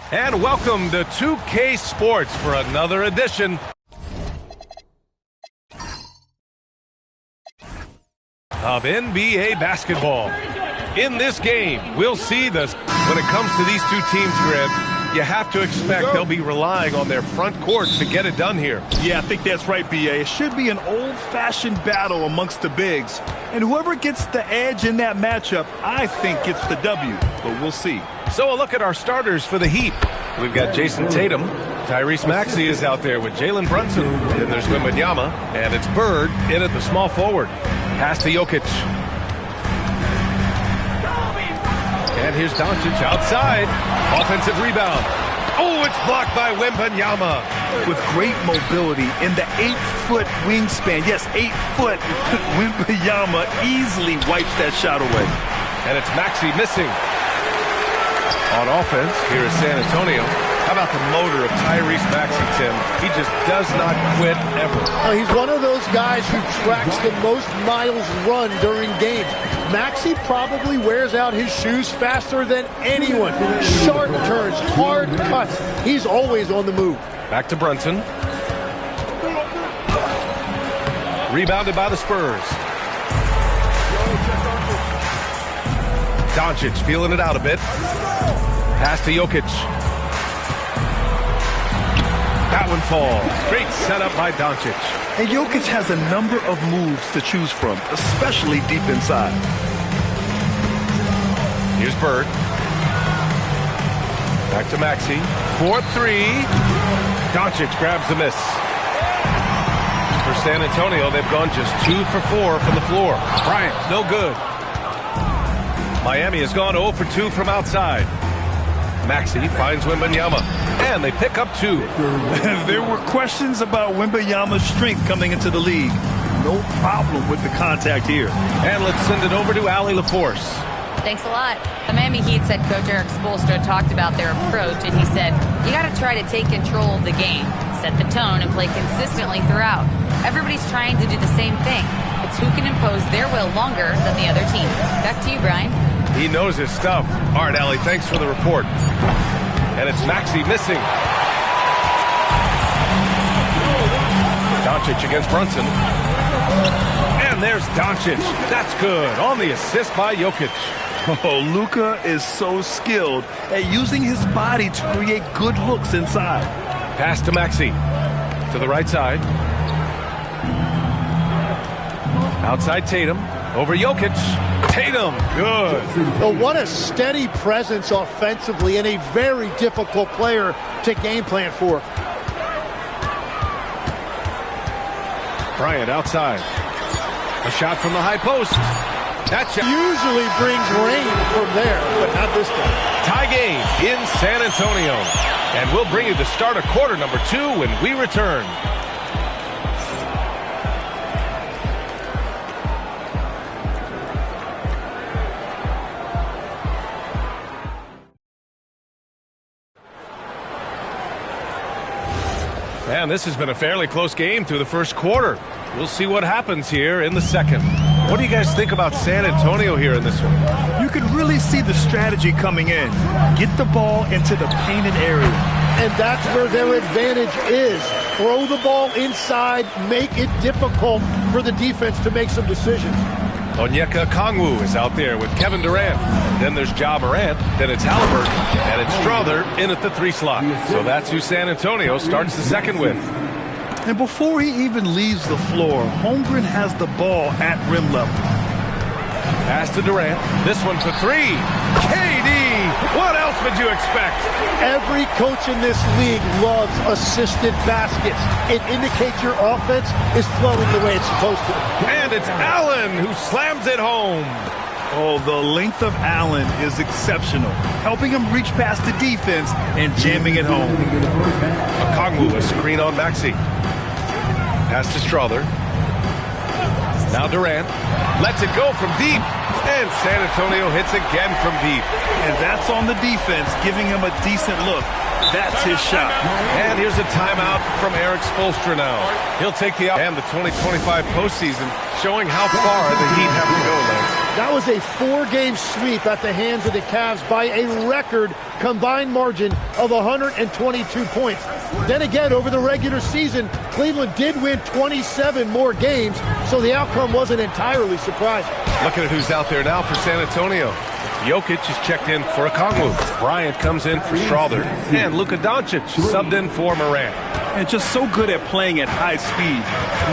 And welcome to 2K Sports for another edition of NBA basketball. In this game, we'll see this. When it comes to these two teams, Grant, you have to expect they'll be relying on their front courts to get it done here. Yeah, I think that's right, B.A. It should be an old-fashioned battle amongst the bigs. And whoever gets the edge in that matchup, I think gets the W. But we'll see. So a look at our starters for the Heat. We've got Jason Tatum. Tyrese Maxey is out there with Jalen Brunson. Then there's Wembanyama. And it's Bird in at the small forward. Pass to Jokic. And here's Doncic outside. Offensive rebound. Oh, it's blocked by Wembanyama. With great mobility in the 8-foot wingspan. Yes, 8 foot. Wembanyama easily wipes that shot away. And it's Maxey missing. On offense, here is San Antonio. How about the motor of Tyrese Maxey, Tim? He just does not quit ever. He's one of those guys who tracks the most miles run during games. Maxey probably wears out his shoes faster than anyone. Sharp turns, hard cuts. He's always on the move. Back to Brunson. Rebounded by the Spurs. Doncic feeling it out a bit. Pass to Jokic. That one falls. Great setup by Doncic. And Jokic has a number of moves to choose from, especially deep inside. Here's Bird. Back to Maxey. 4-3. Doncic grabs the miss. For San Antonio, they've gone just 2 for 4 from the floor. Bryant, no good. Miami has gone 0 for 2 from outside. Maxey finds Wembanyama, and they pick up 2. There were questions about Wembanyama's strength coming into the league. No problem with the contact here. And let's send it over to Allie LaForce. Thanks a lot. The Miami Heat said Coach Eric Spoelstra talked about their approach, and he said, you got to try to take control of the game, set the tone, and play consistently throughout. Everybody's trying to do the same thing. It's who can impose their will longer than the other team. Back to you, Brian. He knows his stuff. All right, Allie, thanks for the report. And it's Maxey missing. Doncic against Brunson. And there's Doncic. That's good. On the assist by Jokic. Oh, Luka is so skilled at using his body to create good looks inside. Pass to Maxey. To the right side. Outside Tatum. Over Jokic. Tatum, good. Well, what a steady presence offensively and a very difficult player to game plan for. Bryant outside. A shot from the high post. That shot usually brings rain from there, but not this time. Tie game in San Antonio. And we'll bring you the start of quarter number 2 when we return. And this has been a fairly close game through the first quarter. We'll see what happens here in the second. What do you guys think about San Antonio here in this one? You could really see the strategy coming in. Get the ball into the painted area. And that's where their advantage is. Throw the ball inside, make it difficult for the defense to make some decisions. Onyeka Okongwu is out there with Kevin Durant. Then there's Ja Morant. Then it's Halliburton. And it's Strother in at the 3 slot. So that's who San Antonio starts the second with. And before he even leaves the floor, Holmgren has the ball at rim level. Pass to Durant. This one for 3. KD! What else would you expect? Every coach in this league loves assisted baskets. It indicates your offense is flowing the way it's supposed to. And it's Allen who slams it home. Oh, the length of Allen is exceptional, helping him reach past the defense and jamming it home. Okongwu, a screen on Maxey. Pass to Strother. Now Durant lets it go from deep. And San Antonio hits again from deep. And that's on the defense, giving him a decent look. That's his shot. And here's a timeout from Eric Spoelstra now. He'll take the out and the 2025 postseason, showing how far the Heat have to go, Lance. That was a 4-game sweep at the hands of the Cavs by a record combined margin of 122 points. Then again, over the regular season, Cleveland did win 27 more games, so the outcome wasn't entirely surprising. Looking at who's out there now for San Antonio. Jokic is checked in for Okongwu. Bryant comes in for Schroeder. And Luka Doncic subbed in for Morant. And just so good at playing at high speed.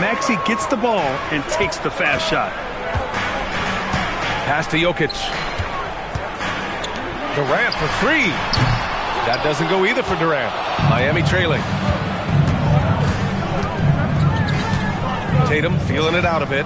Maxey gets the ball and takes the fast shot. Pass to Jokic. Durant for 3. That doesn't go either for Durant. Miami trailing. Tatum feeling it out a bit.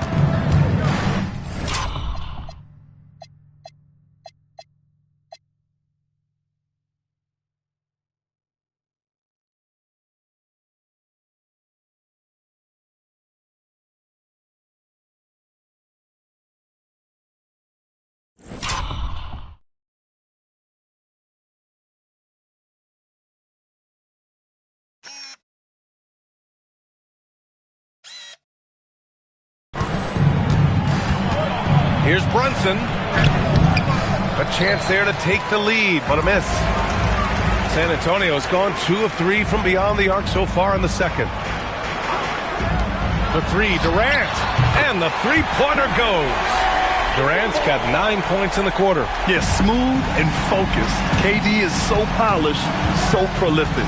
Here's Brunson. A chance there to take the lead, but a miss. San Antonio's gone 2 of 3 from beyond the arc so far in the second. For 3, Durant. And the three-pointer goes. Durant's got 9 points in the quarter. Yeah, smooth and focused. KD is so polished, so prolific.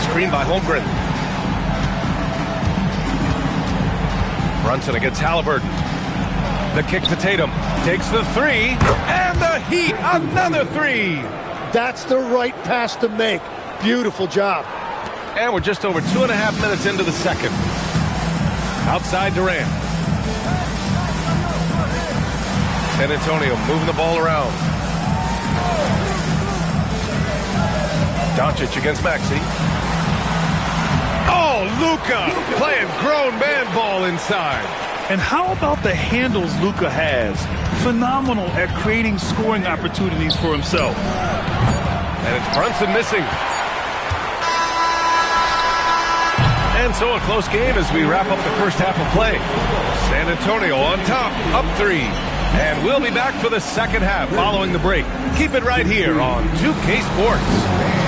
Screen by Holmgren. Brunson against Halliburton. The kick to Tatum. Takes the 3. And the Heat, another 3. That's the right pass to make. Beautiful job. And we're just over 2.5 minutes into the second. Outside Durant. San Antonio moving the ball around. Doncic against Maxey. Oh, Luka playing grown man ball inside. And how about the handles Luka has? Phenomenal at creating scoring opportunities for himself. And it's Brunson missing. And so a close game as we wrap up the first half of play. San Antonio on top, up 3. And we'll be back for the second half following the break. Keep it right here on 2K Sports.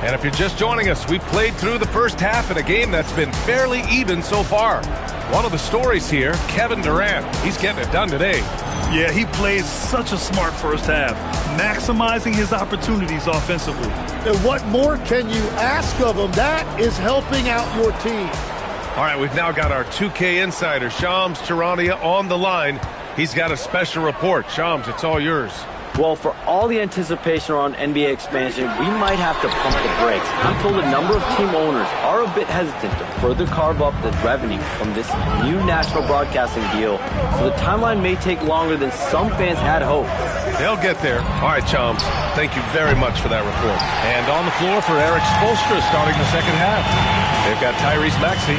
And if you're just joining us, we played through the first half in a game that's been fairly even so far. One of the stories here, Kevin Durant. He's getting it done today. Yeah, he played such a smart first half, maximizing his opportunities offensively. And what more can you ask of him? That is helping out your team. All right, we've now got our 2K insider, Shams Charania, on the line. He's got a special report. Shams, it's all yours. Well, for all the anticipation around NBA expansion, we might have to pump the brakes. I'm told a number of team owners are a bit hesitant to further carve up the revenue from this new national broadcasting deal, so the timeline may take longer than some fans had hoped. They'll get there. All right, Chums, thank you very much for that report. And on the floor for Eric Spoelstra starting the second half. They've got Tyrese Maxey,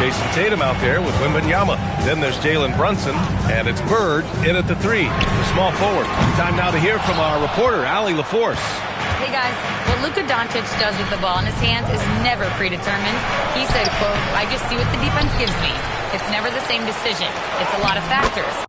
Jason Tatum out there with Wembanyama. Then there's Jalen Brunson, and it's Bird in at the 3, the small forward. Time now to hear from our reporter, Allie LaForce. Hey guys, what Luka Doncic does with the ball in his hands is never predetermined. He said, quote, "I just see what the defense gives me. It's never the same decision. It's a lot of factors."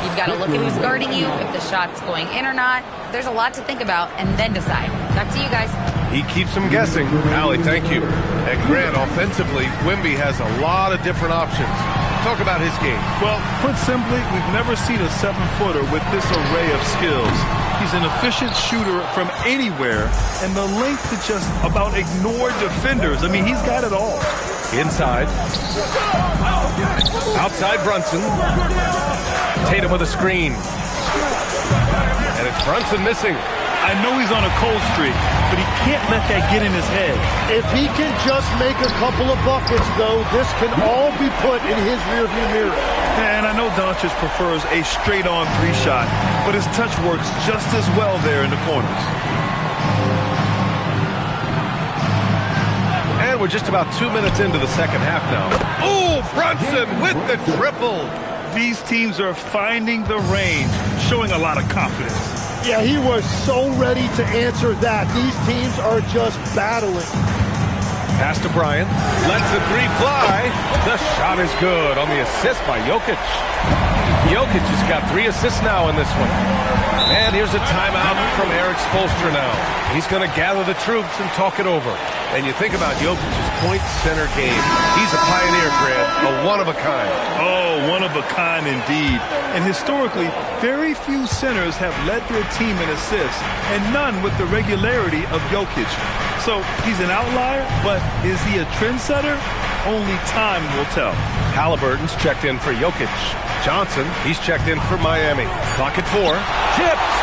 You've got to look at who's guarding you, if the shot's going in or not. There's a lot to think about, and then decide. Back to you guys. He keeps them guessing. Allie, thank you. And Grant, offensively, Wemby has a lot of different options. Talk about his game. Well, put simply, we've never seen a 7-footer with this array of skills. He He's an efficient shooter from anywhere, and the length to just about ignore defenders. I mean, he's got it all. Inside. Outside Brunson. Tatum with a screen. And it's Brunson missing. I know he's on a cold streak, but he can't let that get in his head. If he can just make a couple of buckets, though, this can all be put in his rearview mirror. And I know Doncic prefers a straight-on three-shot, but his touch works just as well there in the corners. And we're just about 2 minutes into the second half now. Oh, Brunson with the triple. These teams are finding the range, showing a lot of confidence. Yeah, he was so ready to answer that. These teams are just battling. Pass to Bryant. Lets the three fly. The shot is good on the assist by Jokic. Jokic has got 3 assists now in this one. And here's a timeout from Eric Spoelstra now. He's going to gather the troops and talk it over. And you think about Jokic's point center game. He's a pioneer, Grant, a one-of-a-kind. Oh, one-of-a-kind indeed. And historically, very few centers have led their team in assists, and none with the regularity of Jokic. So he's an outlier, but is he a trendsetter? Only time will tell. Halliburton's checked in for Jokic. Johnson, he's checked in for Miami. Clock at 4. Tipped.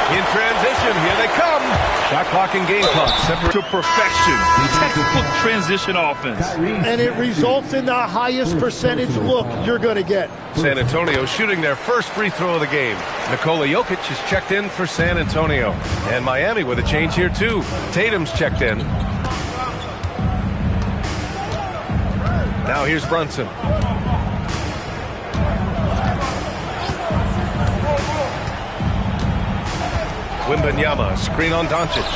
In transition, here they come. Shot clock and game clock separate to perfection. Textbook transition offense. And it results in the highest percentage look you're going to get. San Antonio shooting their first free throw of the game. Nikola Jokic is checked in for San Antonio. And Miami with a change here too. Tatum's checked in. Now here's Brunson. Wembanyama, screen on Doncic.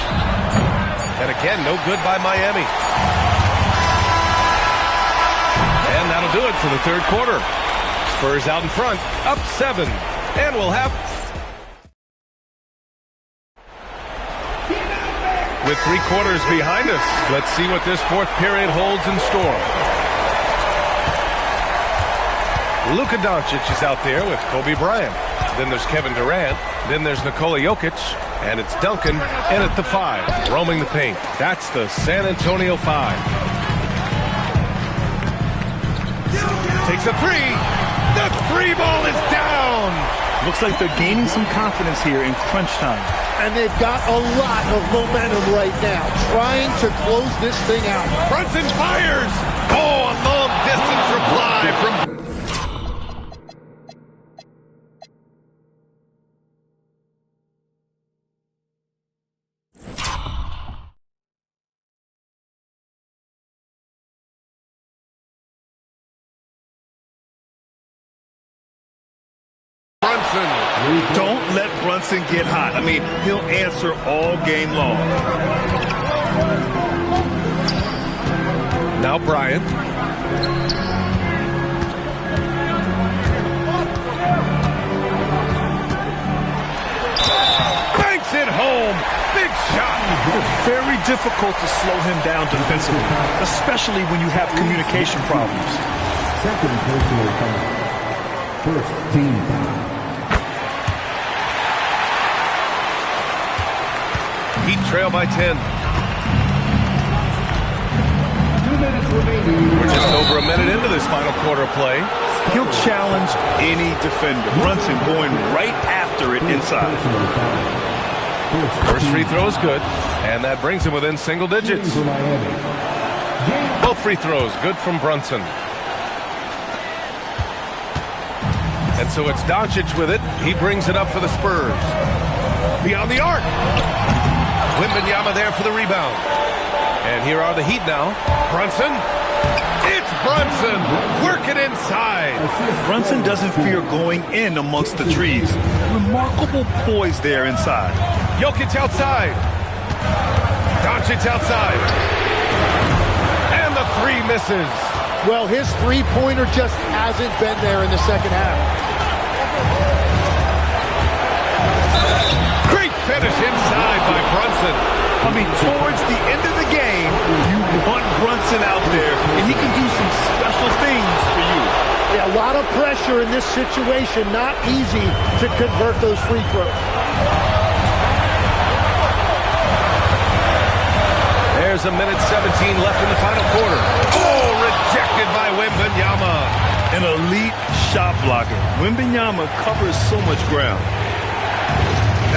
And again, no good by Miami. And that'll do it for the third quarter. Spurs out in front, up 7. And we'll have... With 3 quarters behind us, let's see what this fourth period holds in store. Luka Doncic is out there with Kobe Bryant. Then there's Kevin Durant. Then there's Nikola Jokic. And it's Duncan in at the 5, roaming the paint. That's the San Antonio 5. Takes a 3. The 3 ball is down. Looks like they're gaining some confidence here in crunch time. And they've got a lot of momentum right now, trying to close this thing out. Brunson fires. Oh, a long-distance reply from... Don't let Brunson get hot. I mean, he'll answer all game long. Now Bryant. Banks it home. Big shot. It's very difficult to slow him down defensively, especially when you have communication problems. Second personal foul. First team foul. Heat trail by 10. 2 minutes remaining. We're just over a minute into this final quarter play. He'll challenge any defender. Brunson going right after it inside. First free throw is good, and that brings him within single digits. Both free throws good from Brunson. And so it's Doncic with it. He brings it up for the Spurs. Beyond the arc. Wembanyama there for the rebound. And here are the Heat now. Brunson. It's Brunson working inside. Brunson doesn't fear going in amongst the trees. Remarkable poise there inside. Jokic outside. Doncic outside. And the 3 misses. Well, his three-pointer just hasn't been there in the second half. Great finish inside by Brunson. I mean, towards the end of the game, you want Brunson out there, and he can do some special things for you. Yeah, a lot of pressure in this situation. Not easy to convert those free throws. There's a minute 17 left in the final quarter. Oh, rejected by Wembanyama. An elite shot blocker. Wembanyama covers so much ground.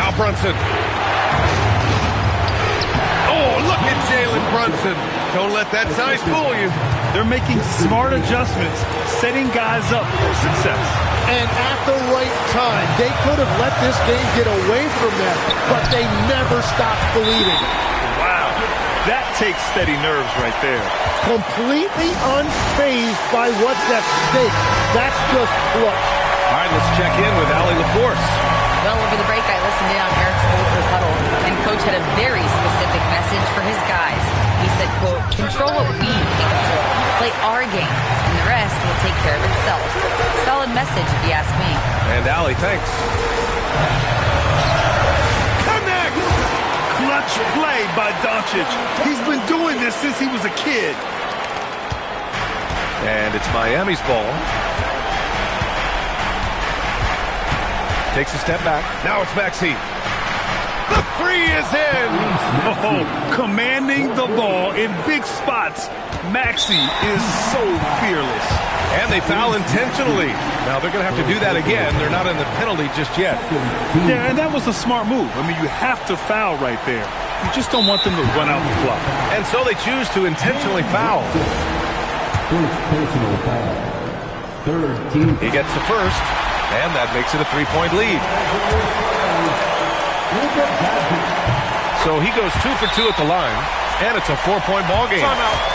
Now Brunson. Oh, look at Jalen Brunson. Don't let that size fool you. They're making smart adjustments, setting guys up for success. And at the right time, they could have let this game get away from them, but they never stopped believing. Wow, that takes steady nerves right there. Completely unfazed by what's at stake. That's just clutch. All right, let's check in with Allie LaForce. Well, over the break, I listened in on Eric Spoelstra's huddle, and Coach had a very specific message for his guys. He said, quote, control what we can control. Play our game, and the rest will take care of itself. Solid message, if you ask me. And Allie, thanks. Connect! Clutch play by Doncic. He's been doing this since he was a kid. And it's Miami's ball. Takes a step back. Now it's Maxey. The three is in. Oh, commanding the ball in big spots. Maxey is so fearless. And they foul intentionally. Now they're going to have to do that again. They're not in the penalty just yet. Yeah, and that was a smart move. I mean, you have to foul right there. You just don't want them to run out the clock. And so they choose to intentionally foul. First personal foul. Third team. He gets the first, and that makes it a 3-point lead. So he goes 2 for 2 at the line, and it's a 4-point ball game.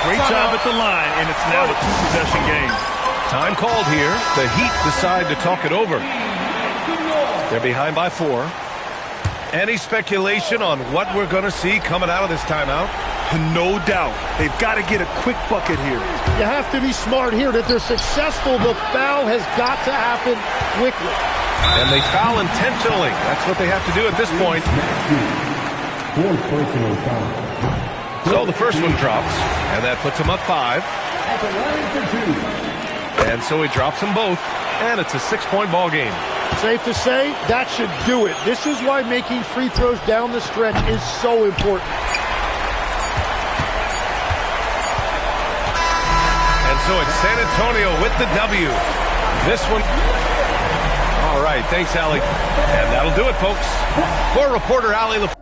Great job at the line, and it's now a 2-possession game. Time called here. The Heat decide to talk it over. They're behind by 4. Any speculation on what we're going to see coming out of this timeout? No doubt. They've got to get a quick bucket here. You have to be smart here. If they're successful, the foul has got to happen quickly. And they foul intentionally. That's what they have to do at this point. Fourth personal foul. So the first one drops, and that puts him up 5. At the line for 2. And so he drops them both, and it's a 6-point ball game. Safe to say, that should do it. This is why making free throws down the stretch is so important. And so it's San Antonio with the W. This one. All right, thanks, Allie. And that'll do it, folks. For reporter Allie LaForce.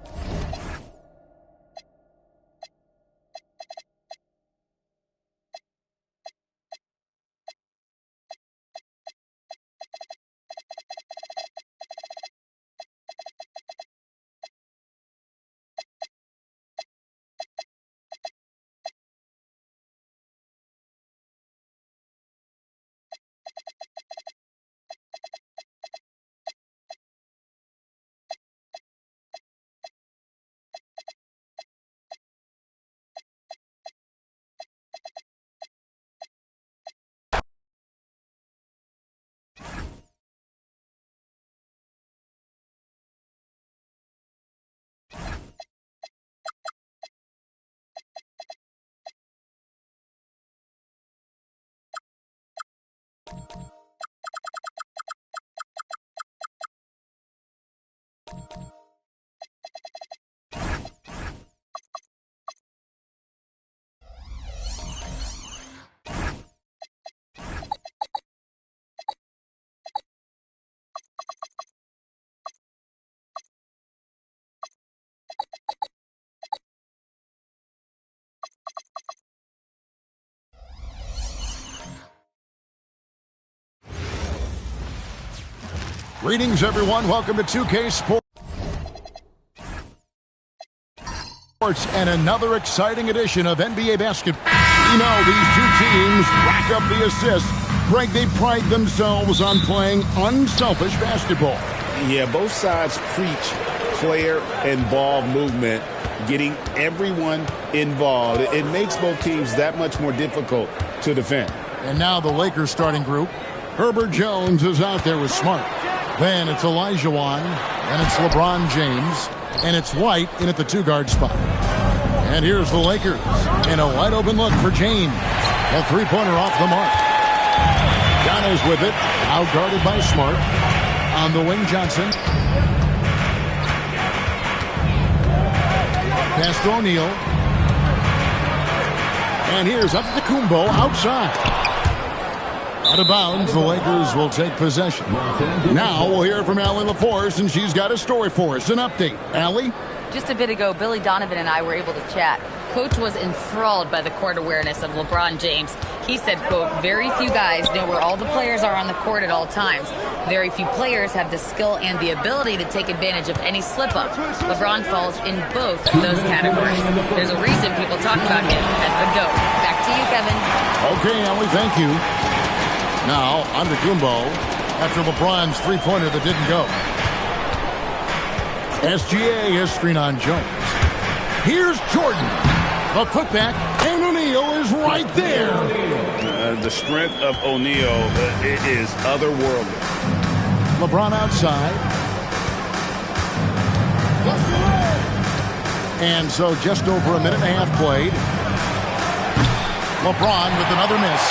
Greetings, everyone. Welcome to 2K Sports and another exciting edition of NBA basketball. You know, these two teams rack up the assists. Greg, they pride themselves on playing unselfish basketball. Yeah, both sides preach player and ball movement, getting everyone involved. It makes both teams that much more difficult to defend. And now the Lakers starting group. Herbert Jones is out there with Smart. Then it's Olajuwon, and it's LeBron James, and it's White in at the 2-guard spot. And here's the Lakers in a wide-open look for James. A 3-pointer off the mark. Giannis with it, out-guarded by Smart. On the wing, Johnson. Pass to O'Neal. And here's Antetokounmpo outside. Out of bounds, the Lakers will take possession. Now we'll hear from Allie LaForce, and she's got a story for us. An update. Allie? Just a bit ago, Billy Donovan and I were able to chat. Coach was enthralled by the court awareness of LeBron James. He said, quote, very few guys know where all the players are on the court at all times. Very few players have the skill and the ability to take advantage of any slip-up. LeBron falls in both of those categories. There's a reason people talk about him as the GOAT. Back to you, Kevin. Okay, Allie, thank you. Now, Antetokounmpo after LeBron's three-pointer that didn't go. SGA has screen on Jones. Here's Jordan. The putback, and O'Neal is right there. The strength of O'Neal is otherworldly. LeBron outside. And so just over a minute and a half played. LeBron with another miss.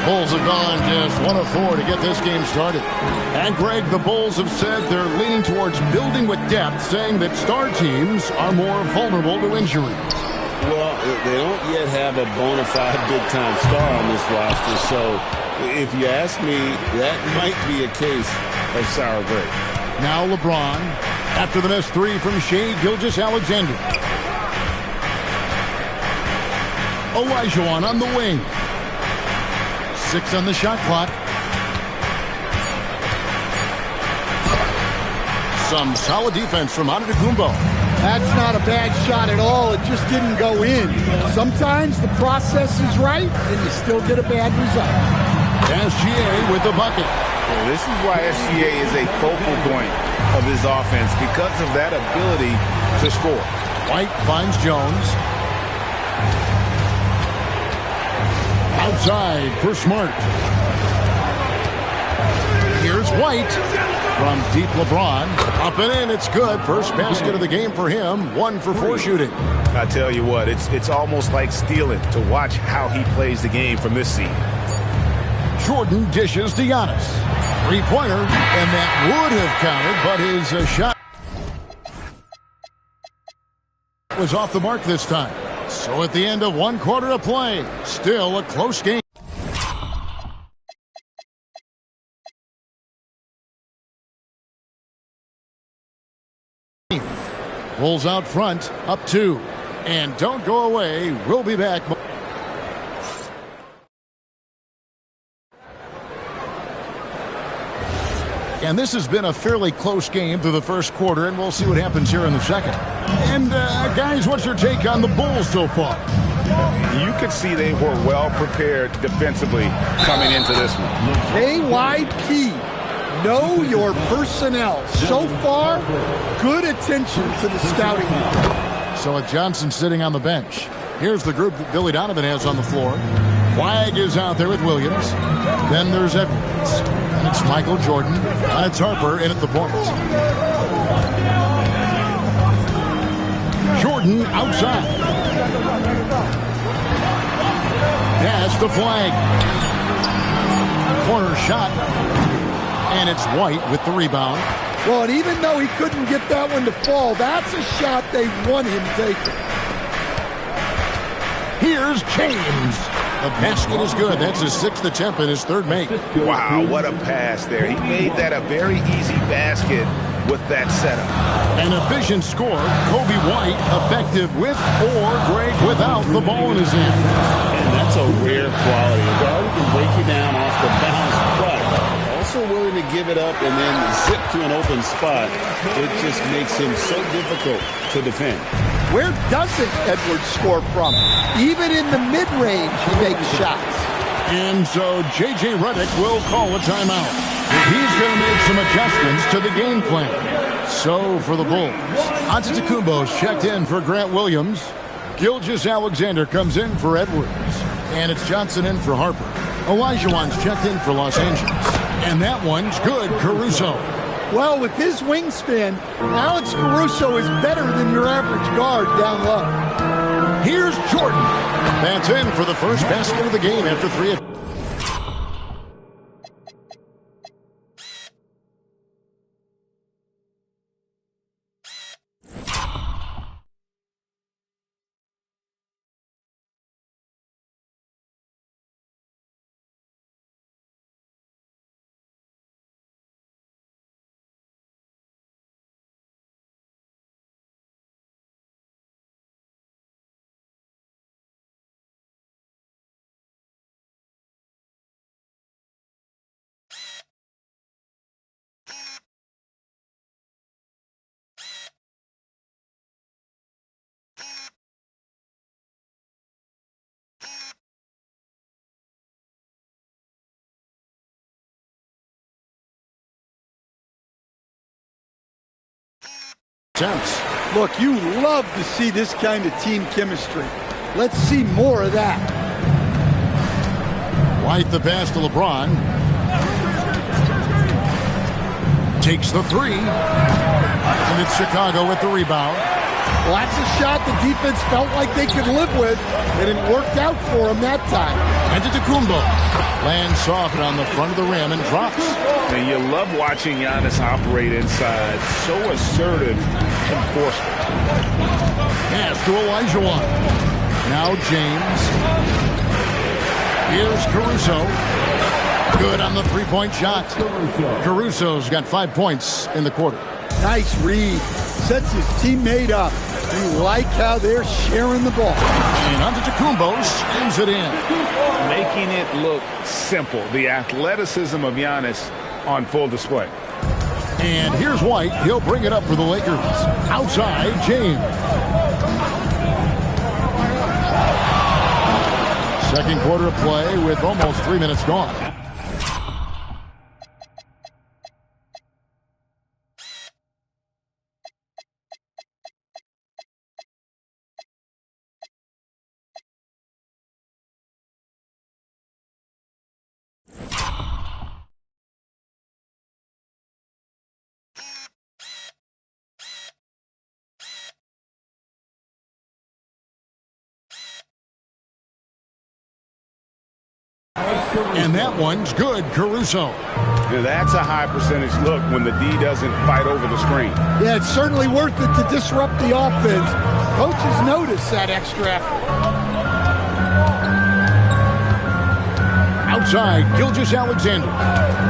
Bulls have gone just 1 of 4 to get this game started. And Greg, the Bulls have said they're leaning towards building with depth, saying that star teams are more vulnerable to injury. Well, they don't yet have a bona fide big-time star on this roster, so if you ask me, that might be a case of sour grapes. Now LeBron, after the missed three from Shai Gilgeous-Alexander. Olajuwon on the wing. 6 on the shot clock. Some solid defense from Antetokounmpo. That's not a bad shot at all. It just didn't go in. Sometimes the process is right, and you still get a bad result. SGA with the bucket. Well, this is why SGA is a focal point of his offense, because of that ability to score. White finds Jones. Outside for Smart. Here's White from deep LeBron. Up and in, it's good. First basket of the game for him. 1 for 4 shooting. I tell you what, it's almost like stealing to watch how he plays the game from this seat. Jordan dishes to Giannis. Three-pointer, and that would have counted, but his shot was off the mark this time. So at the end of 1 quarter of play, still a close game. Rolls out front, up 2. And don't go away, we'll be back. And this has been a fairly close game through the first quarter, and we'll see what happens here in the second. And, guys, what's your take on the Bulls so far? You could see they were well prepared defensively coming into this one. KYP, know your personnel. So far, good attention to the scouting. So with Johnson sitting on the bench, here's the group that Billy Donovan has on the floor. Flagg is out there with Williams. Then there's Edwards. And it's Michael Jordan. And it's Harper in at the point. Jordan outside. Pass to Flagg. Corner shot. And it's White with the rebound. Well, and even though he couldn't get that one to fall, that's a shot they want him taking. Here's James. The basket is good. That's his 6th attempt and his 3rd make. Wow, what a pass there. He made that a very easy basket with that setup. An efficient score. Kobe White effective with or Greg without the ball in his hand. And that's a rare quality. A guard who can break you down off the bounce, but also willing to give it up and then zip to an open spot. It just makes him so difficult to defend. Where doesn't Edwards score from? Even in the mid-range, he makes shots. And so J.J. Redick will call a timeout. He's going to make some adjustments to the game plan. So for the Bulls, Antetokounmpo's checked in for Grant Williams. Gilgeous-Alexander comes in for Edwards. And it's Johnson in for Harper. Olajuwon's checked in for Los Angeles. And that one's good, Caruso. Well, with his wingspan, Alex Caruso is better than your average guard down low. Here's Jordan. That's in for the first basket of the game after 3. Attempts. Look, you love to see this kind of team chemistry. Let's see more of that. White the pass to LeBron. Takes the three. And it's Chicago with the rebound. Well, that's a shot the defense felt like they could live with, and it worked out for them that time. Antetokounmpo lands soft on the front of the rim and drops. And you love watching Giannis operate inside. So assertive and forceful. Pass to Olajuwon. Now James. Here's Caruso. Good on the three-point shot. Caruso's got 5 points in the quarter. Nice read. Sets his teammate up. You like how they're sharing the ball. And Antetokounmpo slams it in. Making it look simple. The athleticism of Giannis on full display. And here's White. He'll bring it up for the Lakers. Outside, James. Second quarter of play with almost 3 minutes gone. And that one's good, Caruso. Now that's a high percentage look when the D doesn't fight over the screen. Yeah, it's certainly worth it to disrupt the offense. Coaches notice that extra effort. Outside, Gilgeous-Alexander.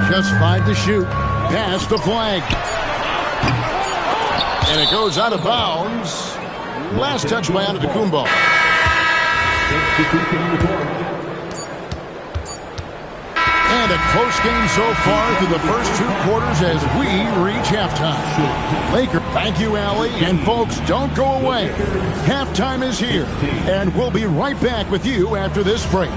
Just 5 to shoot. Pass the flag. And it goes out of bounds. Last touch by Antetokounmpo. And a close game so far through the first 2 quarters as we reach halftime. Lakers, thank you, Allie. And folks, don't go away. Halftime is here. And we'll be right back with you after this break.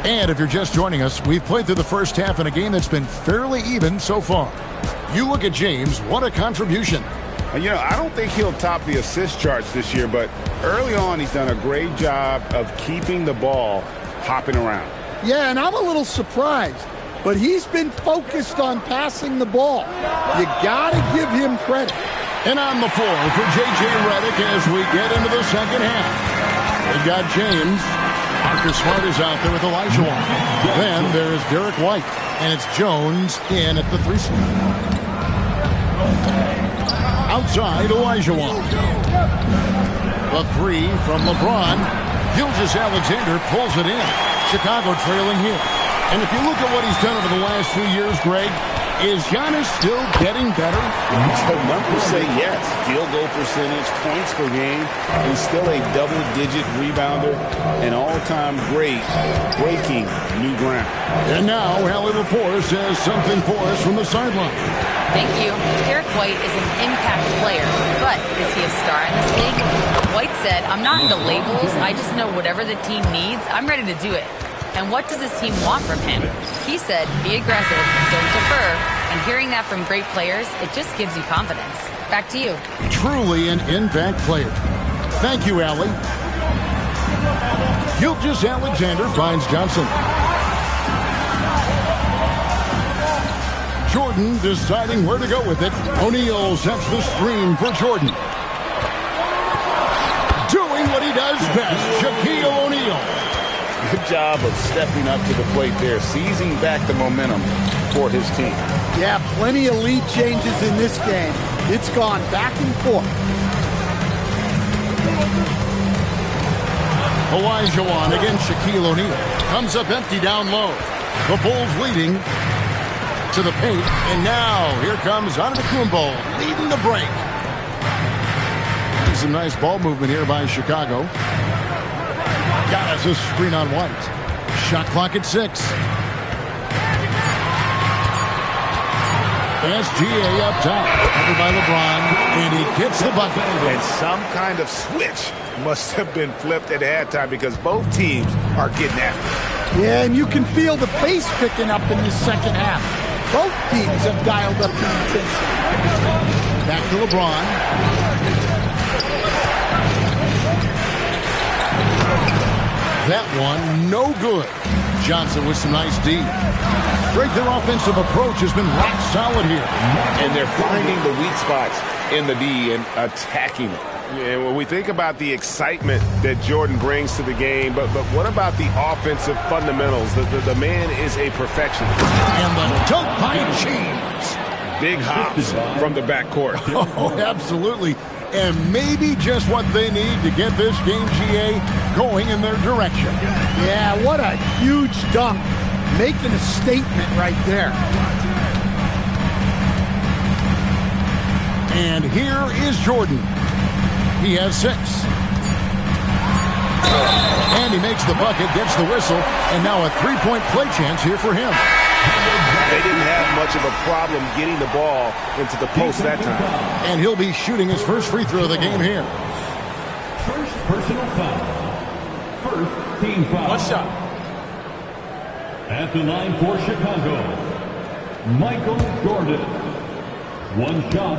And if you're just joining us, we've played through the first half in a game that's been fairly even so far. You look at James, what a contribution. And, I don't think he'll top the assist charts this year, but early on he's done a great job of keeping the ball hopping around. Yeah, and I'm a little surprised, but he's been focused on passing the ball. You got to give him credit. And on the floor for J.J. Redick as we get into the second half. They've got James. Marcus Smart is out there with Olajuwon. Then there's Derek White. And it's Jones in at the 3 spot. Outside, Olajuwon. The 3 from LeBron. Gilgeous-Alexander pulls it in. Chicago trailing here. And if you look at what he's done over the last few years, Greg, is Giannis still getting better? The numbers say yes. Field goal percentage, points per game. He's still a double-digit rebounder, an all-time great, breaking new ground. And now, Allie LaForce says something for us from the sideline. Thank you. Derek White is an impact player, but is he a star in this league? White said, I'm not into labels. I just know whatever the team needs, I'm ready to do it. And what does his team want from him? He said, be aggressive, don't defer. And hearing that from great players, it just gives you confidence. Back to you. Truly an impact player. Thank you, Allie. Gilgeous-Alexander finds Johnson. Jordan deciding where to go with it. O'Neal sets the screen for Jordan. Doing what he does best, Shaquille O'Neal. Good job of stepping up to the plate there, seizing back the momentum for his team. Yeah, plenty of lead changes in this game. It's gone back and forth. Olajuwon against Shaquille O'Neal. Comes up empty down low. The Bulls leading to the paint. And now here comes Antetokounmpo leading the break. Some nice ball movement here by Chicago. Got us a screen on White. Shot clock at 6. SGA up top, covered by LeBron, and he gets the bucket. And some kind of switch must have been flipped at halftime because both teams are getting after it. Yeah, and you can feel the pace picking up in this second half. Both teams have dialed up the intensity. Back to LeBron. That one, no good. Johnson with some nice D. Their offensive approach has been rock solid here. And they're finding the weak spots in the D and attacking it. And when we think about the excitement that Jordan brings to the game, but what about the offensive fundamentals? The man is a perfectionist. And the dunk by James. Big hops from the backcourt. Oh, absolutely. And maybe just what they need to get this game, GA, going in their direction. Yeah, what a huge dunk. Making a statement right there. And here is Jordan. He has 6. And he makes the bucket, gets the whistle, and now a three-point play chance here for him. They didn't have much of a problem getting the ball into the post that time. And he'll be shooting his first free throw of the game here. First personal foul. First team foul. One shot. At the line for Chicago, Michael Jordan. One shot.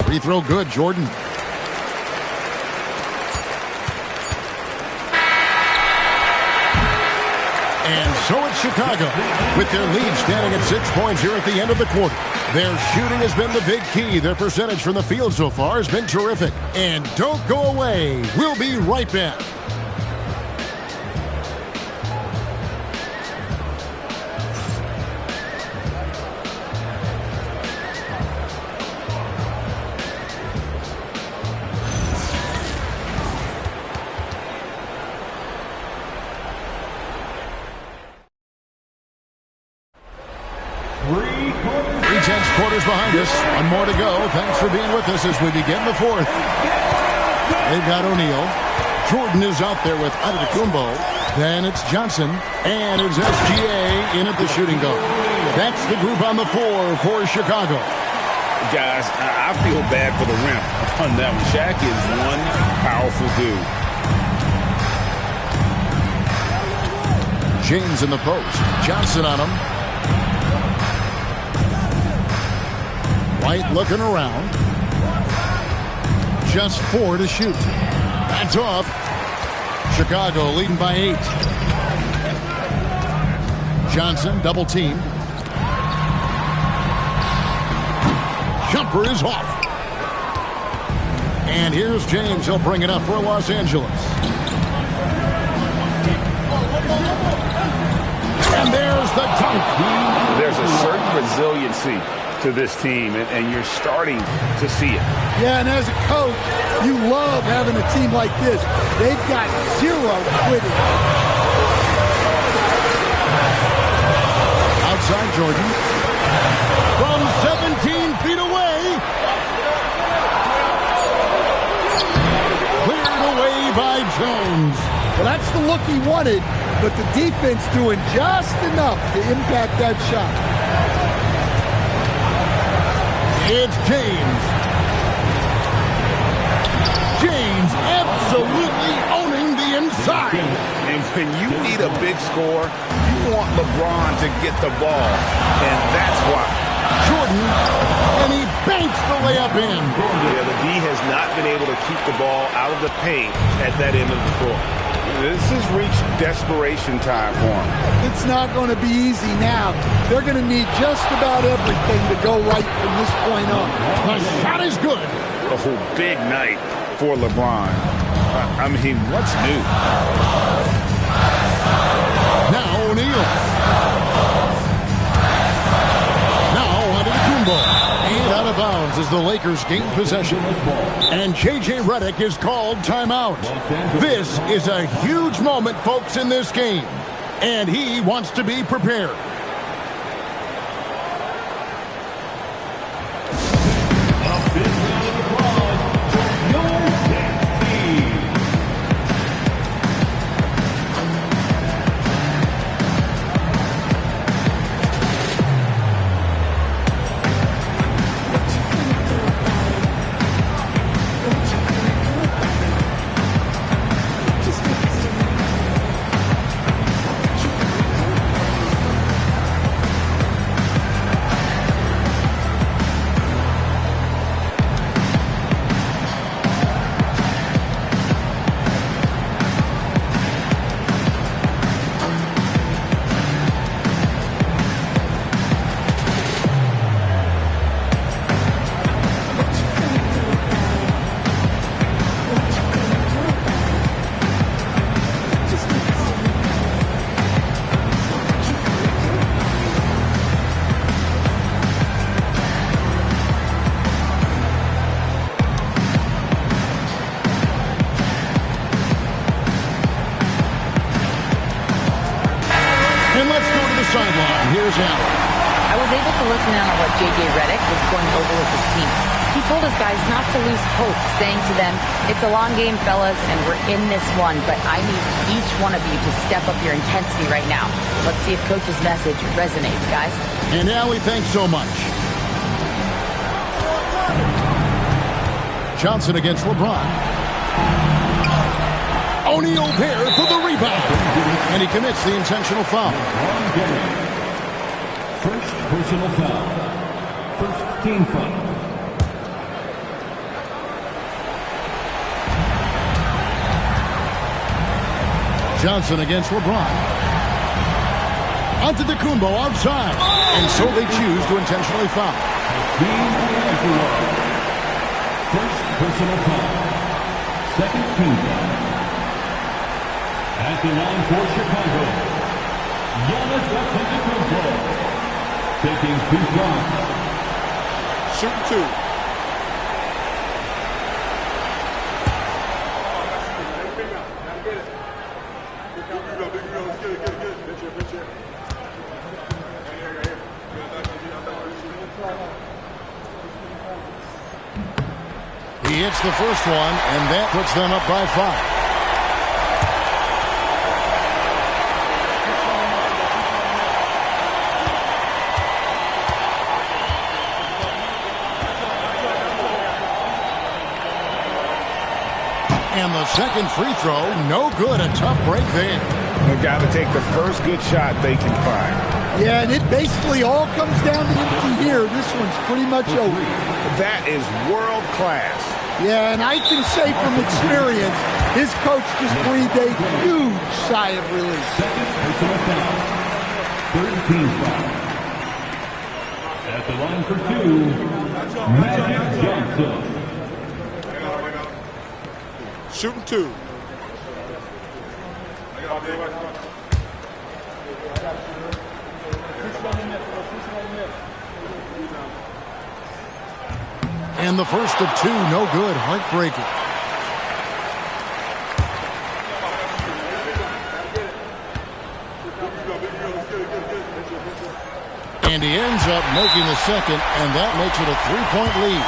Free throw good, Jordan. And so it's Chicago, with their lead standing at 6 points here at the end of the quarter. Their shooting has been the big key. Their percentage from the field so far has been terrific. And don't go away. We'll be right back. Quarters behind us. One more to go. Thanks for being with us as we begin the fourth. They've got O'Neal. Jordan is out there with Antetokounmpo. Then it's Johnson. And it's SGA in at the shooting guard. That's the group on the floor for Chicago. Guys, I feel bad for the rim on that one. Shaq is one powerful dude. James in the post. Johnson on him. White looking around. Just 4 to shoot. That's off. Chicago leading by 8. Johnson double team. Jumper is off. And here's James. He'll bring it up for Los Angeles. And there's the dunk. There's a certain resiliency to this team, and you're starting to see it. Yeah, and as a coach, you love having a team like this. They've got 0 quitting. Outside Jordan. From 17 feet away. Cleared away by Jones. Well, that's the look he wanted, but the defense doing just enough to impact that shot. It's James. James absolutely owning the inside. And when you need a big score, you want LeBron to get the ball. And that's why. Jordan, and he banks the layup in. Yeah, the D has not been able to keep the ball out of the paint at that end of the floor. This has reached desperation time for him. It's not going to be easy now. They're going to need just about everything to go right from this point on. The shot is good. A big night for LeBron. I mean, what's new? Now O'Neal. Now Antetokounmpo. And out of bounds as the Lakers gain possession. And J.J. Redick is called timeout. This is a huge moment, folks, in this game. And he wants to be prepared. sideline. Here's Allen. I was able to listen in on what J.J. Redick was going over with his team. He told his guys not to lose hope, saying to them, it's a long game, fellas, and we're in this one, but I need each one of you to step up your intensity right now. Let's see if Coach's message resonates, guys. And Allie, thanks so much. Johnson against LeBron. O'Neal there for the rebound. And he commits the intentional foul. First personal foul. First team foul. Johnson against LeBron. Onto Kumbo outside. And so they choose to intentionally foul. First personal foul. Second team foul. At the line for Chicago, Giannis Antetokounmpo taking 2 shots. Shoot 2. He hits the first one, and that puts them up by 5. And the second free throw, no good. A tough break there. They've got to take the first good shot they can find. Yeah, and it basically all comes down to empty here. This one's pretty much over. That is world class. Yeah, and I can say from experience, his coach just breathed a huge sigh of relief. Second personal foul. Third team foul. At the line for 2, Magic Johnson. Shooting 2. And the first of 2, no good. Heartbreaking. And he ends up making the second, and that makes it a 3-point lead.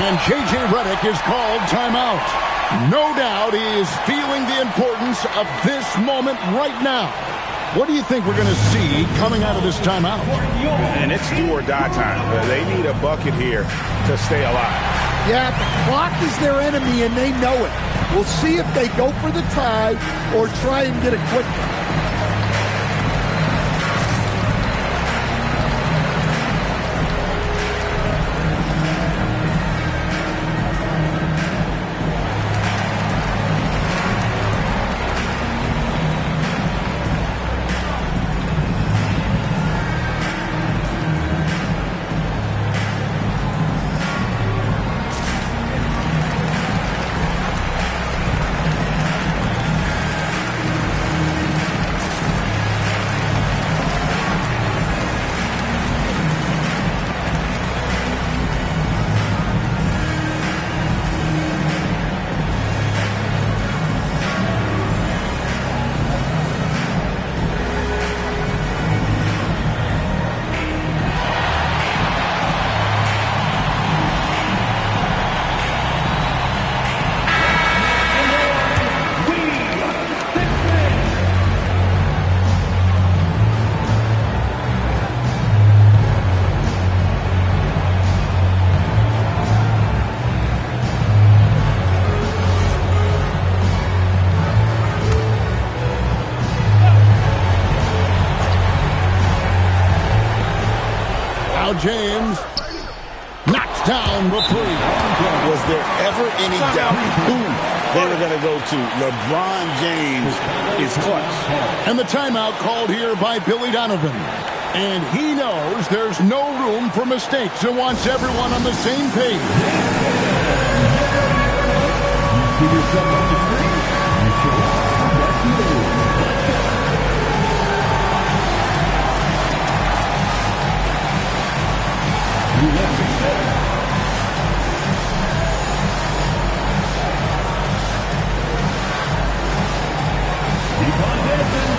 And J.J. Redick is called timeout. No doubt he is feeling the importance of this moment right now. What do you think we're going to see coming out of this timeout? And it's do or die time. They need a bucket here to stay alive. Yeah, the clock is their enemy, and they know it. We'll see if they go for the tie or try and get a quick one. James knocks down the 3. Was there ever any doubt who they were going to go to? LeBron James is clutch. And the timeout called here by Billy Donovan. And he knows there's no room for mistakes and wants everyone on the same page. You see yourself on the screen? You should. That's the move. You left it there. Keep on dancing.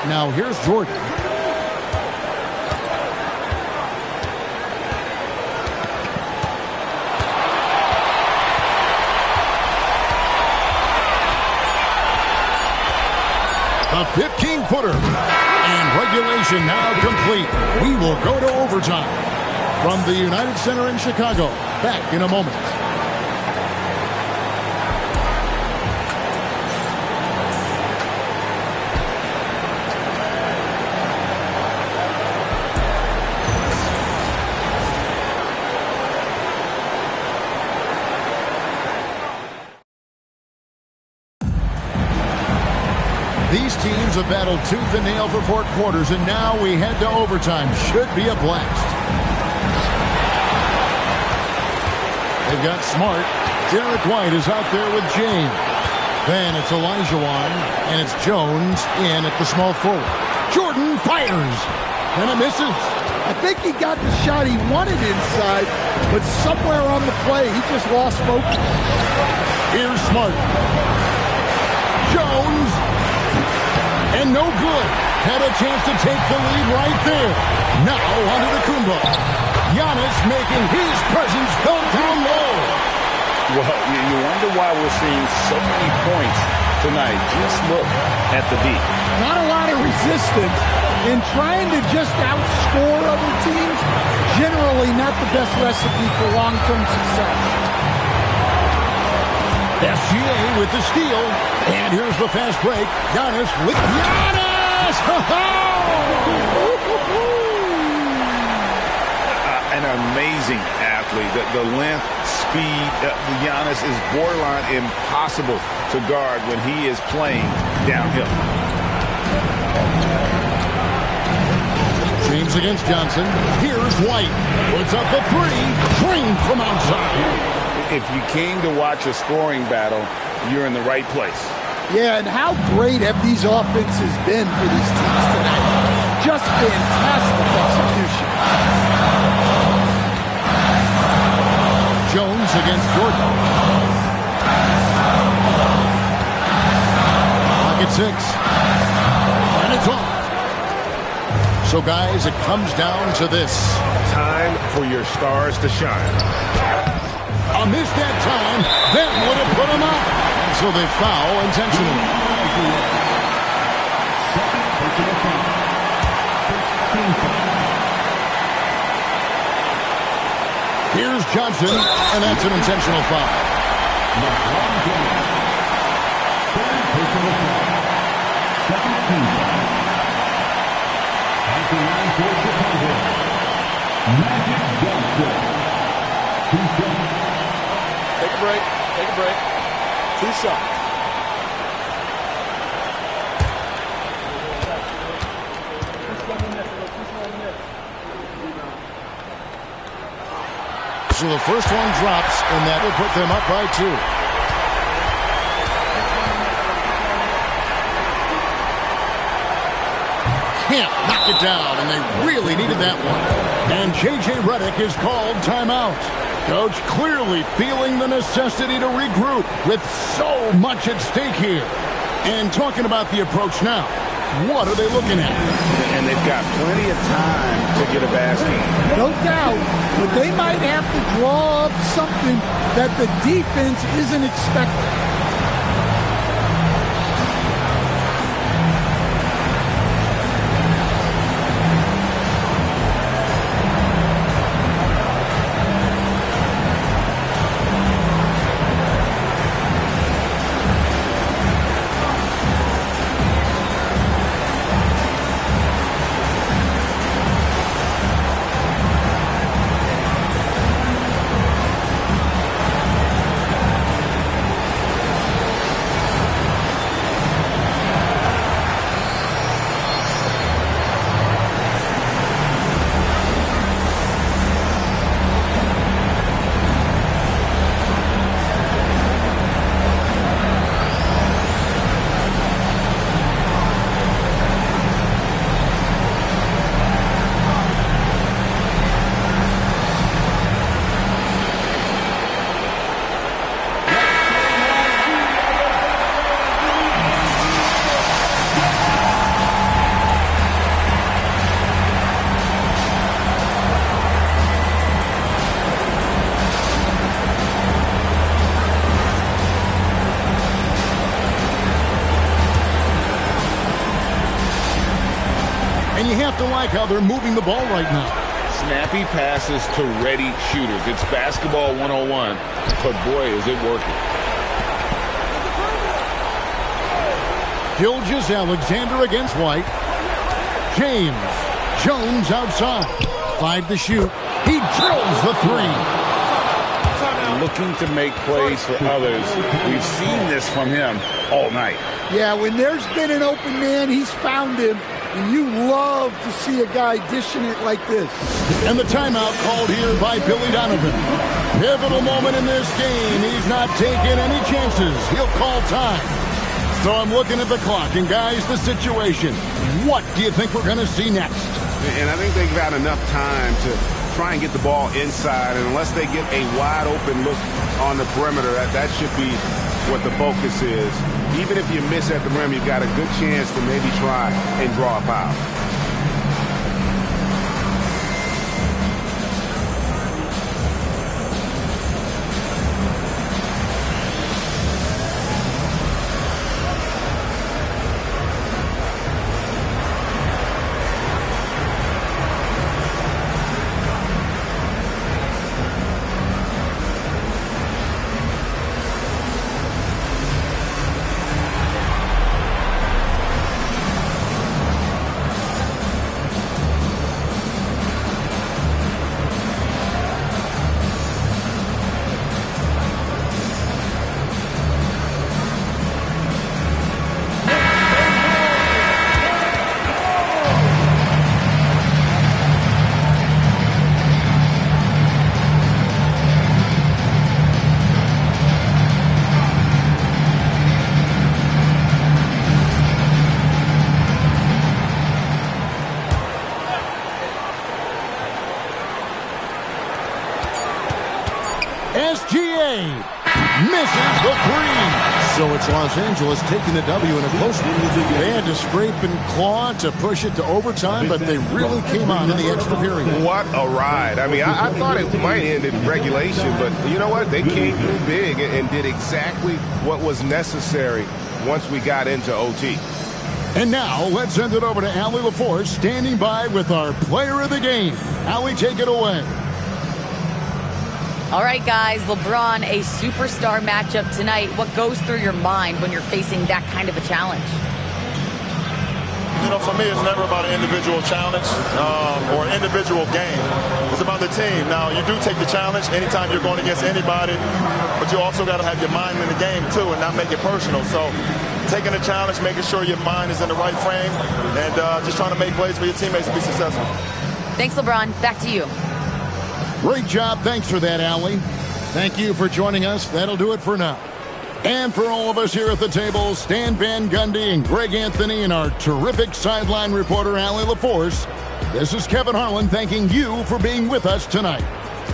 Now here's Jordan. A 15-footer. And regulation now complete. We will go to overtime. From the United Center in Chicago. Back in a moment. These teams have battled tooth and nail for 4 quarters, and now we head to overtime. Should be a blast. They've got Smart. Derek White is out there with James. Then it's Olajuwon, and it's Jones in at the small forward. Jordan fires, and it misses. I think he got the shot he wanted inside, but somewhere on the play, he just lost focus. Here's Smart. Jones. And no good. Had a chance to take the lead right there. Now onto the Kumbo. Giannis making his presence felt down low. Well, you wonder why we're seeing so many points tonight. Just look at the beat. Not a lot of resistance in trying to just outscore other teams. Generally not the best recipe for long-term success. SGA with the steal. And here's the fast break. Giannis with Giannis! An amazing athlete. The length, speed, Giannis is borderline impossible to guard when he is playing downhill. James against Johnson. Here's White. Puts up the 3. Drained from outside. If you came to watch a scoring battle, you're in the right place. Yeah, and how great have these offenses been for these teams tonight? Just fantastic execution. Jones against Jordan. Pocket 6. And it's off. So, guys, it comes down to this. Time for your stars to shine. A miss that time. That would have put him up. So they foul intentionally. Here's Johnson, and that's an intentional foul. Take a break. Take a break. 2 shots. So the first one drops, and that will put them up by 2. Can't knock it down, and they really needed that one. And J.J. Redick is called timeout. Coach clearly feeling the necessity to regroup with so much at stake here. And talking about the approach now, what are they looking at? And they've got plenty of time to get a basket. No doubt, but they might have to draw up something that the defense isn't expecting. like how they're moving the ball right now. Snappy passes to ready shooters. It's basketball 101, but boy, is it working. Gilgeous-Alexander against White. James. Jones outside. 5 to shoot. He drills the 3. Looking to make plays for others. We've seen this from him all night. Yeah, when there's been an open man, he's found him. And you love to see a guy dishing it like this. And the timeout called here by Billy Donovan. Pivotal moment in this game. He's not taking any chances. He'll call time. So I'm looking at the clock. And guys, the situation. What do you think we're going to see next? And I think they've got enough time to try and get the ball inside. And unless they get a wide open look on the perimeter, that should be what the focus is. Even if you miss at the rim, you've got a good chance to maybe try and draw a foul. SGA misses the 3. So it's Los Angeles taking the W in a close one. They had to scrape and claw to push it to overtime, but they really came on in the extra period. What a ride. I mean, I thought it might end in regulation, but you know what? They came through big and did exactly what was necessary once we got into OT. And now, let's send it over to Allie LaForce, standing by with our player of the game. Allie, take it away. All right, guys, LeBron, a superstar matchup tonight. What goes through your mind when you're facing that kind of a challenge? You know, for me, it's never about an individual challenge or an individual game. It's about the team. Now, you do take the challenge anytime you're going against anybody, but you also got to have your mind in the game, too, and not make it personal. So taking the challenge, making sure your mind is in the right frame, and just trying to make plays for your teammates to be successful. Thanks, LeBron. Back to you. Great job. Thanks for that, Allie. Thank you for joining us. That'll do it for now. And for all of us here at the table, Stan Van Gundy and Greg Anthony and our terrific sideline reporter, Allie LaForce, this is Kevin Harlan thanking you for being with us tonight.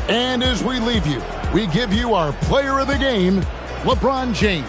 And as we leave you, we give you our player of the game, LeBron James.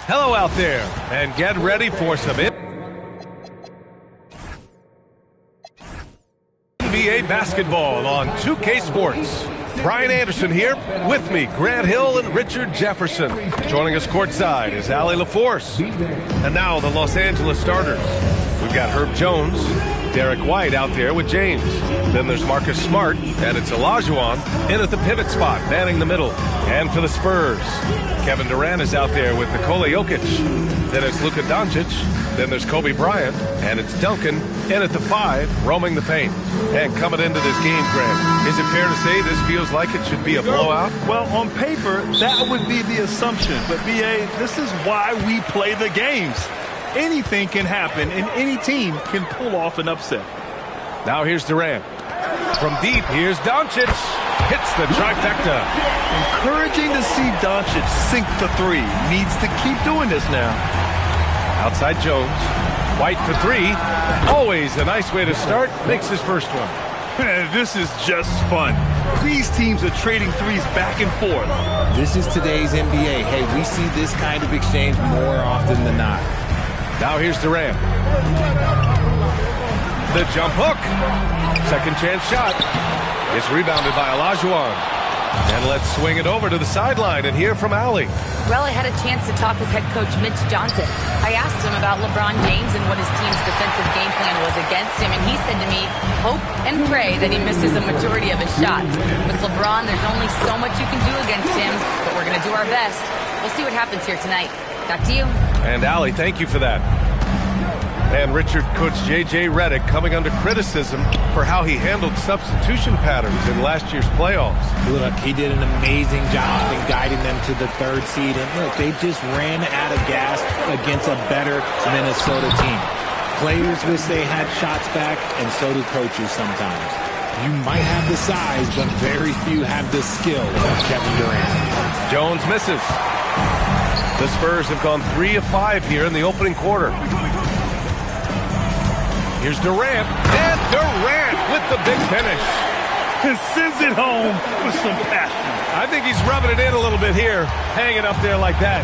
Hello out there, and get ready for some NBA basketball on 2K Sports. Brian Anderson here, with me, Grant Hill and Richard Jefferson. Joining us courtside is Allie LaForce. And now the Los Angeles starters. We've got Herb Jones, Derek White out there with James. Then there's Marcus Smart, and it's Olajuwon in at the pivot spot, manning the middle. And for the Spurs, Kevin Durant is out there with Nikola Jokic. Then it's Luka Doncic. Then there's Kobe Bryant, and it's Duncan in at the 5, roaming the paint. And coming into this game, Grant, is it fair to say this feels like it should be a blowout? Well, on paper, that would be the assumption. But, B.A., this is why we play the games. Anything can happen, and any team can pull off an upset. Now here's Durant. From deep, here's Doncic. Hits the trifecta. Encouraging to see Doncic sink the 3. Needs to keep doing this now. Outside Jones. White for 3. Always a nice way to start. Makes his first one. This is just fun. These teams are trading threes back and forth. This is today's NBA. Hey, we see this kind of exchange more often than not. Now here's Durant. The jump hook. Second chance shot. It's rebounded by Olajuwon. And let's swing it over to the sideline and hear from Allie. Well, I had a chance to talk with head coach Mitch Johnson. I asked him about LeBron James and what his team's defensive game plan was against him, and he said to me, hope and pray that he misses a majority of his shots. With LeBron, there's only so much you can do against him, but we're going to do our best. We'll see what happens here tonight. Back to you. And Allie, thank you for that. And Richard, Coach J.J. Redick coming under criticism for how he handled substitution patterns in last year's playoffs. Look, he did an amazing job in guiding them to the 3rd seed. And look, they just ran out of gas against a better Minnesota team. Players wish they had shots back, and so do coaches sometimes. You might have the size, but very few have the skill of Kevin Durant. Jones misses. The Spurs have gone 3 of 5 here in the opening quarter. Here's Durant, and Durant with the big finish. And sends it home with some passion. I think he's rubbing it in a little bit here, hanging up there like that.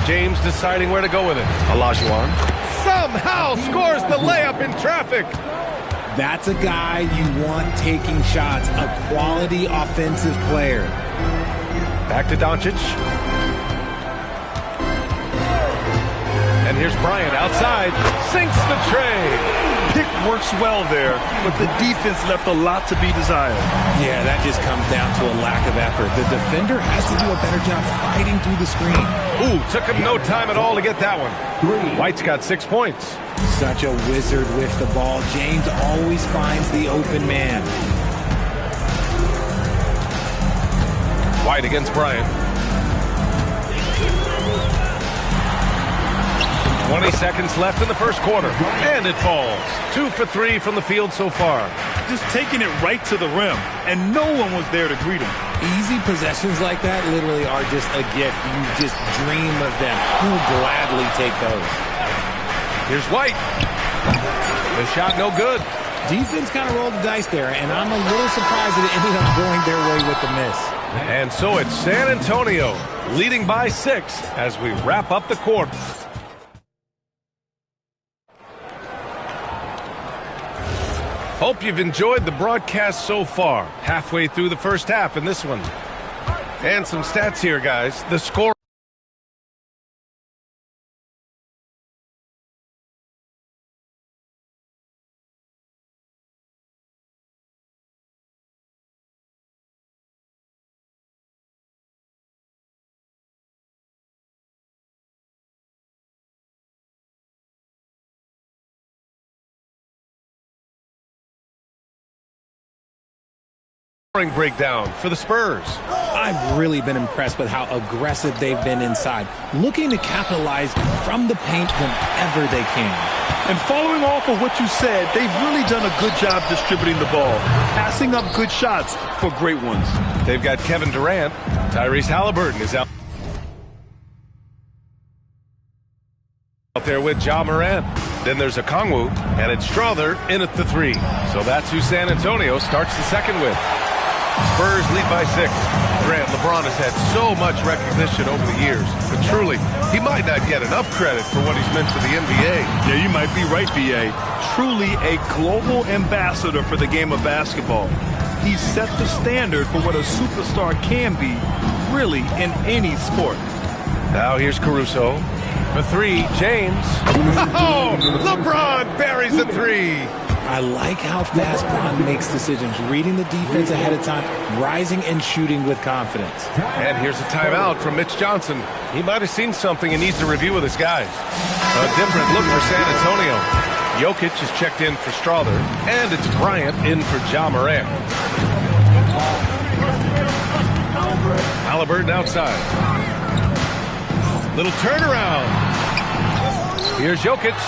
James deciding where to go with it. Olajuwon somehow scores the layup in traffic. That's a guy you want taking shots, a quality offensive player. Back to Doncic. And here's Bryant outside. Sinks the tray. Pick works well there, but the defense left a lot to be desired. Yeah, that just comes down to a lack of effort. The defender has to do a better job fighting through the screen. Ooh, took him no time at all to get that one. White's got 6 points. Such a wizard with the ball. James always finds the open man. White against Bryant. 20 seconds left in the first quarter. And it falls. 2 for 3 from the field so far. Just taking it right to the rim, and no one was there to greet him. Easy possessions like that literally are just a gift. You just dream of them. He'll gladly take those. Here's White. The shot no good. Defense kind of rolled the dice there, and I'm a little surprised that it ended up going their way with the miss. And so it's San Antonio leading by 6 as we wrap up the quarter. Hope you've enjoyed the broadcast so far. Halfway through the first half in this one. And some stats here, guys. The score. Breakdown for the Spurs. I've really been impressed with how aggressive they've been inside, looking to capitalize from the paint whenever they can. And following off of what you said, they've really done a good job distributing the ball, passing up good shots for great ones. They've got Kevin Durant. Tyrese Halliburton is out there with Ja Morant. Then there's Okongwu, and it's Strother in at the 3. So that's who San Antonio starts the second with. Spurs lead by 6. Grant, LeBron has had so much recognition over the years, but truly, he might not get enough credit for what he's meant to the NBA. Yeah, you might be right, B.A. Truly a global ambassador for the game of basketball. He set the standard for what a superstar can be, really, in any sport. Now here's Caruso. For 3, James. Oh, LeBron buries a 3. I like how fast Bron makes decisions, reading the defense ahead of time, rising and shooting with confidence. And here's a timeout from Mitch Johnson. He might have seen something and needs to review with his guys. A different look for San Antonio. Jokic is checked in for Strother, and it's Bryant in for Ja Morant. Halliburton outside. Little turnaround. Here's Jokic.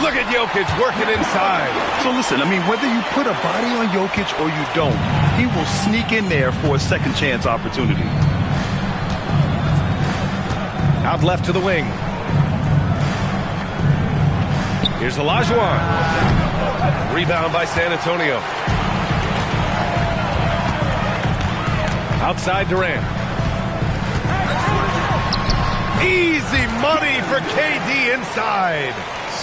Look at Jokic working inside. So listen, I mean, whether you put a body on Jokic or you don't, he will sneak in there for a second chance opportunity. Out left to the wing. Here's Olajuwon. Rebound by San Antonio. Outside Durant. Easy money for KD inside.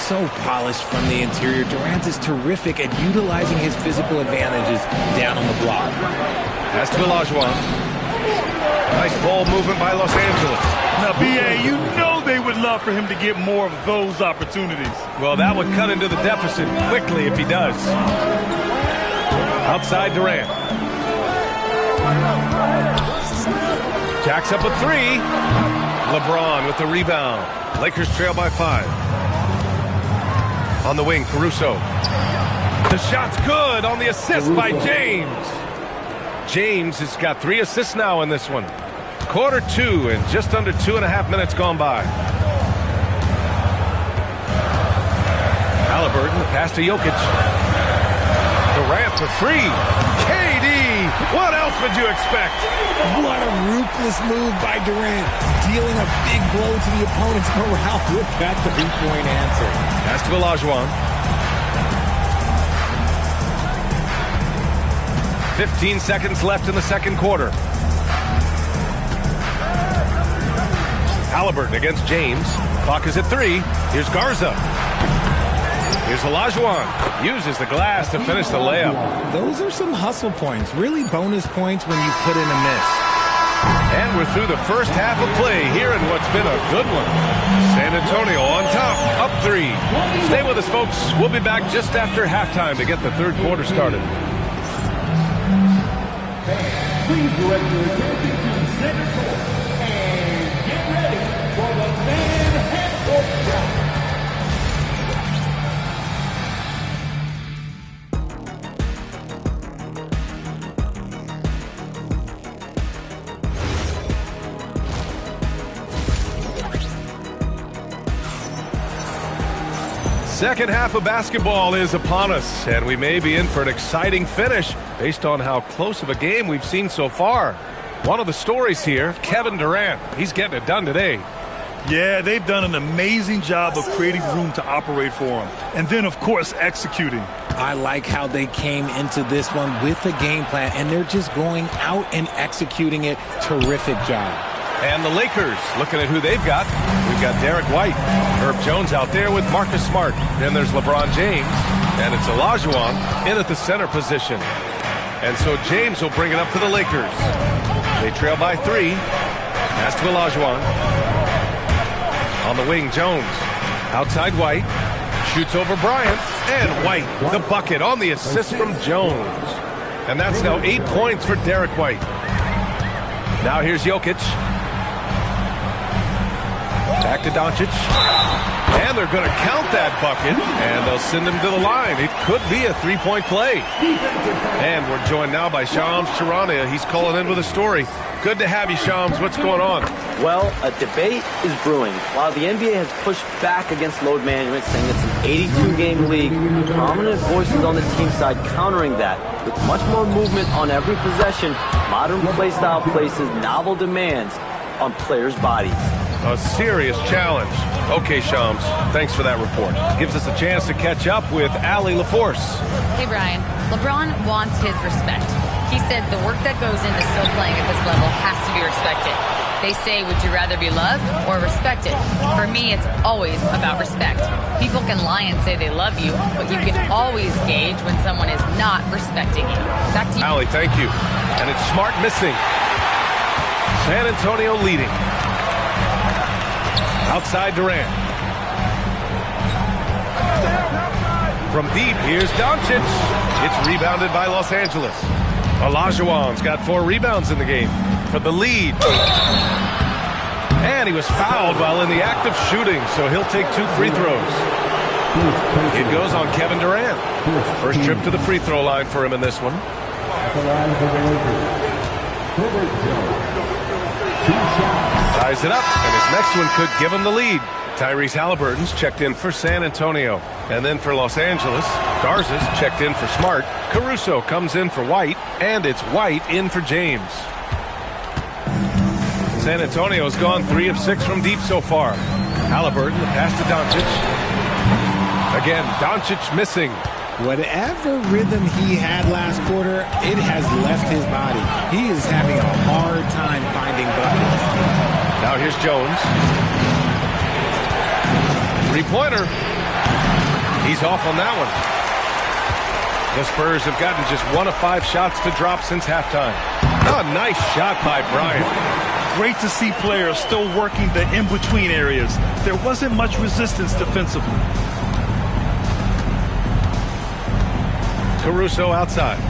So polished from the interior. Durant is terrific at utilizing his physical advantages down on the block. Pass to Olajuwon. Nice ball movement by Los Angeles. Now, B.A., you know they would love for him to get more of those opportunities. Well, that would cut into the deficit quickly if he does. Outside Durant. Jacks up a 3. LeBron with the rebound. Lakers trail by 5. On the wing, Caruso. The shot's good on the assist by James. James has got 3 assists now in this one. Quarter 2 and just under 2.5 minutes gone by. Halliburton, the pass to Jokic. Durant for 3. KD, what else would you expect? What a ruthless move by Durant, dealing a big blow to the opponent's morale with that 3-point answer. Pass to Olajuwon. 15 seconds left in the second quarter. Halliburton against James. Clock is at 3. Here's Garza. Here's Olajuwon. Uses the glass to finish the layup. Those are some hustle points. Really bonus points when you put in a miss. And we're through the first half of play here in what's been a good one. San Antonio on top, up 3. Stay with us, folks. We'll be back just after halftime to get the third quarter started. Please direct your attention to the center court and get ready for the Manhattan shot. Second half of basketball is upon us, and we may be in for an exciting finish based on how close of a game we've seen so far. One of the stories here, Kevin Durant. He's getting it done today. Yeah, they've done an amazing job of creating room to operate for him. And then, of course, executing. I like how they came into this one with a game plan, and they're just going out and executing it. Terrific job. And the Lakers, looking at who they've got. We've got Derek White. Herb Jones out there with Marcus Smart. Then there's LeBron James. And it's Olajuwon in at the center position. And so James will bring it up for the Lakers. They trail by 3. Pass to Olajuwon. On the wing, Jones. Outside White. Shoots over Bryant. And White, the bucket on the assist from Jones. And that's now 8 points for Derek White. Now here's Jokic. Back to Doncic. And they're going to count that bucket, and they'll send him to the line. It could be a 3-point play. And we're joined now by Shams Charania. He's calling in with a story. Good to have you, Shams. What's going on? Well, a debate is brewing. While the NBA has pushed back against load management, saying it's an 82-game league, prominent voices on the team side countering that. With much more movement on every possession, modern play style places novel demands on players' bodies. A serious challenge. Okay, Shams, thanks for that report. Gives us a chance to catch up with Allie LaForce. Hey, Brian. LeBron wants his respect. He said the work that goes into still playing at this level has to be respected. They say, would you rather be loved or respected? For me, it's always about respect. People can lie and say they love you, but you can always gauge when someone is not respecting you. Back to you. Allie, thank you. And it's Smart missing. San Antonio leading. Outside Durant. From deep, here's Doncic. It's rebounded by Los Angeles. Olajuwon's got 4 rebounds in the game for the lead. And he was fouled while in the act of shooting, so he'll take 2 free throws. It goes on Kevin Durant. First trip to the free throw line for him in this one. Ties it up, and his next one could give him the lead. Tyrese Halliburton's checked in for San Antonio. And then for Los Angeles, Garza's checked in for Smart. Caruso comes in for White, and it's White in for James. San Antonio's gone 3 of 6 from deep so far. Halliburton, the pass to Doncic. Again, Doncic missing. Whatever rhythm he had last quarter, it has left his body. He is having a hard time finding buckets. Now here's Jones. 3-pointer. He's off on that one. The Spurs have gotten just 1 of 5 shots to drop since halftime. Oh, nice shot by Bryant. Great to see players still working the in-between areas. There wasn't much resistance defensively. Caruso outside.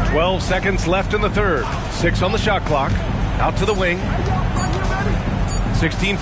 12 seconds left in the third. 6 on the shot clock. Out to the wing. 16